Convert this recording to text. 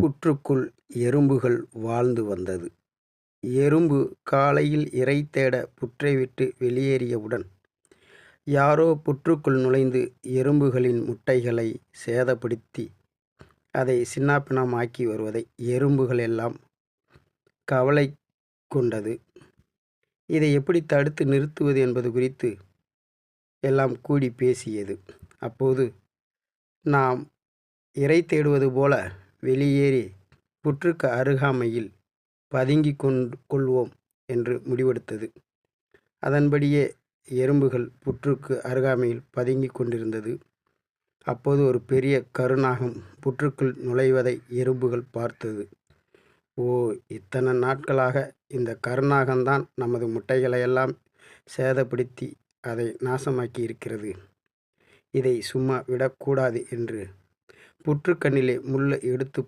புற்றுக்குள் எறும்புகள் வாழ்ந்து வந்தது. எறும்பு காலையில் இரை தேட புற்றை விட்டு வெளியேறியவுடன், யாரோ புற்றுக்குள் நுழைந்து எறும்புகளின் முட்டைகளை சேதப்படுத்தி அதை சின்னாபின்னமாக்கி வருவதை எறும்புகள் எல்லாம் கவலை கொண்டது. இதை எப்படி தடுத்து நிறுத்துவது என்பது குறித்து எல்லாம் கூடி பேசியது. அப்போது நாம் இரை தேடுவது போல வெளியேறி புற்றுக்கு அருகாமையில் பதுங்கிக் கொள்வோம் என்று முடிவெடுத்தது. அதன்படியே எறும்புகள் புற்றுக்கு அருகாமையில் பதுங்கிக் கொண்டிருந்தது. அப்போது ஒரு பெரிய கருநாகம் புற்றுக்குள் நுழைவதை எறும்புகள் பார்த்தது. ஓ, இத்தனை நாட்களாக இந்த கருநாகம்தான் நமது முட்டைகளையெல்லாம் சேதப்படுத்தி அதை நாசமாக்கி இருக்கிறது. இதை சும்மா விடக்கூடாது என்று புற்றுக்கண்ணிலே முள்ளை எடுத்து